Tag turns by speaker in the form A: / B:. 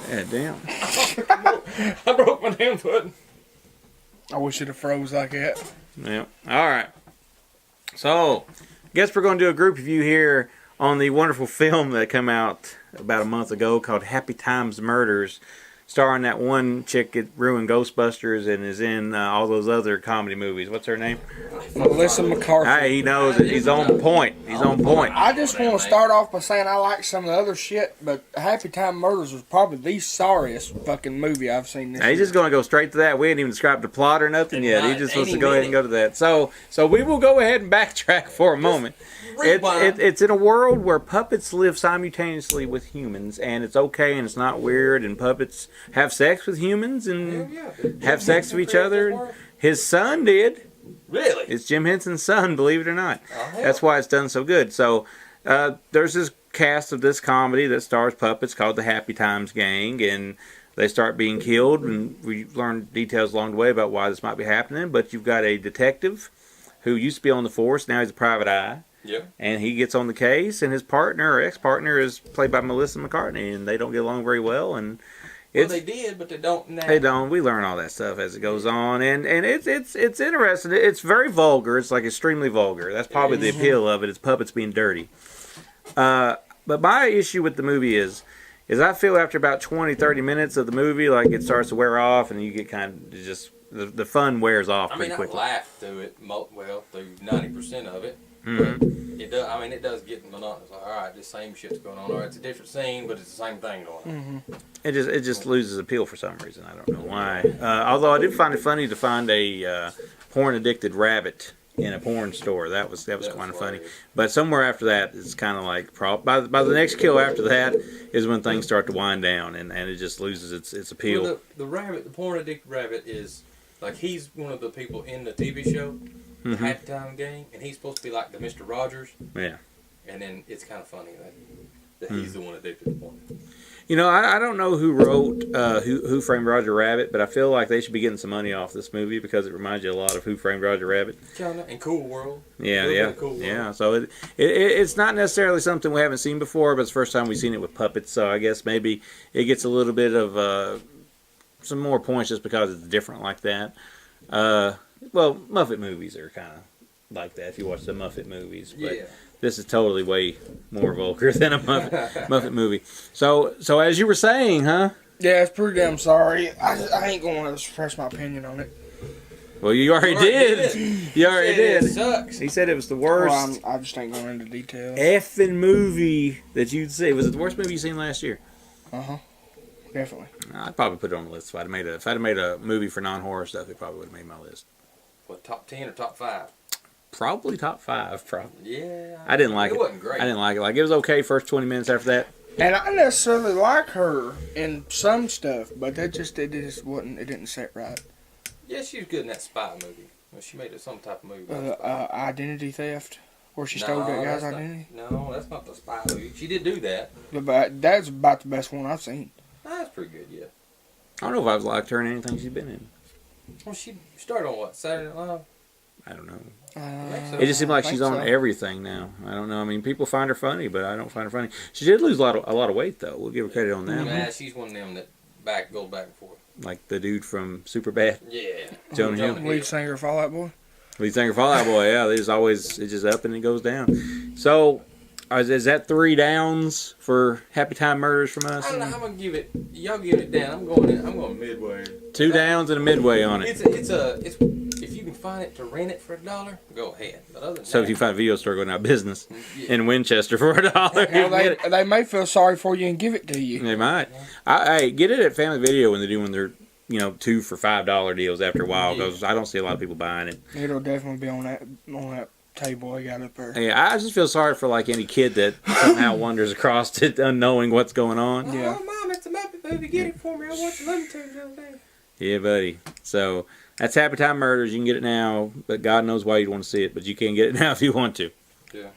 A: Yeah, damn.
B: I broke my damn foot.
C: I wish it had froze like that.
A: Yeah. All right. So, guess we're going to do a group review here on the wonderful film that came out about a month ago called Happytimes Murders, starring that one chick that ruined Ghostbusters and is in all those other comedy movies. What's her name?
C: Melissa McCarthy.
A: Hey, he knows it. He's on point. He's on point.
C: I just want to start off by saying I like some of the other shit, but Happy Time Murders was probably the sorriest fucking movie I've seen this
A: Now, he's
C: year.
A: just going to go straight to that. We ain't even described the plot or nothing yet. He just wants to go ahead and go to that. So we will go ahead and backtrack for a moment. It's in a world where puppets live simultaneously with humans, and it's okay and it's not weird, and puppets have sex with humans and have sex with each other. His son did.
B: Really?
A: It's Jim Henson's son, believe it or not.
B: Oh,
A: That's why it's done so good. So there's this cast of this comedy that stars puppets called the Happy Times Gang, and they start being killed, and we learn details along the way about why this might be happening. But you've got a detective who used to be on the force, now he's a private eye.
B: Yeah.
A: And he gets on the case, and his partner or ex-partner is played by Melissa McCarthy, and they don't get along very well. And
B: they did, but they don't now.
A: They don't. We learn all that stuff as it goes on, and it's interesting. It's very vulgar. It's like extremely vulgar. That's probably the appeal of it. It's puppets being dirty. But my issue with the movie is I feel after about 20, 30 minutes of the movie, like it starts to wear off, and you get kind of just the fun wears off pretty quickly.
B: I laughed through it. Through 90% of it.
A: Mm-hmm.
B: It does. I mean, it does get monotonous. Like, all right, the same shit's going on. Or it's a different scene, but it's the same thing going on.
C: Mm-hmm.
A: It just loses appeal for some reason. I don't know why. Although I did find it funny to find a porn addicted rabbit in a porn store. That was kind of funny. But somewhere after that, it's kind of like by the next kill after that is when things start to wind down and it just loses its appeal.
B: Well, the porn addicted rabbit is like he's one of the people in the TV show. The Happy Time Gang, and he's supposed to be like the Mr. Rogers.
A: Yeah.
B: And then it's kind of funny that he's the one addicted to porn.
A: You know, I don't know who wrote Who Framed Roger Rabbit, but I feel like they should be getting some money off this movie because it reminds you a lot of Who Framed Roger Rabbit.
B: And Cool World.
A: Yeah.
B: Cool World.
A: Yeah. So it's not necessarily something we haven't seen before, but it's the first time we've seen it with puppets. So I guess maybe it gets a little bit of some more points just because it's different like that. Well, Muppet movies are kind of like that if you watch the Muppet movies. But this is totally way more vulgar than a Muppet movie. So as you were saying, huh?
C: Yeah, it's pretty damn sorry. I ain't going to express my opinion on it.
A: Well, you already did. You already did.
B: It sucks.
A: He said it was the worst
C: Well, I just ain't going into details.
A: effing movie that you'd see. Was it the worst movie you seen last year?
C: Uh-huh. Definitely.
A: I'd probably put it on the list if I'd have made a movie for non-horror stuff. It probably would have made my list.
B: What, top 10 or top 5?
A: Probably top 5. Probably.
B: Yeah.
A: I didn't like it.
B: It wasn't great.
A: I didn't like it. Like it was okay first 20 minutes after that.
C: And I necessarily like her in some stuff, but it didn't set right.
B: Yeah, she was good in that spy movie. Well, she made some type of movie.
C: Identity theft, where she stole that guy's identity.
B: No, that's not the spy movie. She did do that.
C: But that's about the best one I've seen.
B: That's pretty good, yeah.
A: I don't know if I've liked her in anything she's been in.
B: Well, she started on what, Saturday Night Live?
A: I don't know.
B: So.
A: It just seems like she's on everything now. I don't know. I mean, people find her funny, but I don't find her funny. She did lose a lot of weight, though. We'll give her credit on that.
B: Yeah, she's one of them that goes back and forth.
A: Like the dude from Superbad.
B: Yeah.
A: Jonah Hill.
C: Lead singer of Fall Out Boy.
A: Lead singer Fall Out Boy, yeah. It's just up and it goes down. So, is that 3 downs for Happy Time Murders from us?
B: I don't know. I'm gonna give it. Y'all give it down. I'm going midway.
A: 2 downs and a midway on it.
B: It's if you can find it to rent it for $1, go ahead. But other than
A: So
B: that,
A: if you find a video store going out of business in Winchester for $1,
C: Well, they may feel sorry for you and give it to you.
A: they might. Hey, get it at Family Video when they're doing their 2 for $5 deals after a while, because I don't see a lot of people buying it.
C: It'll definitely be on that table I got up there.
A: Yeah, I just feel sorry for like any kid that somehow wanders across it unknowing what's going on.
C: Yeah.
B: Oh, Mom, it's a Muppet movie. Get it for me. I watched the Looney Tunes the other day.
A: Yeah, buddy. So that's Happy Time Murders. You can get it now, but God knows why you'd want to see it, but you can get it now if you want to.
B: Yeah.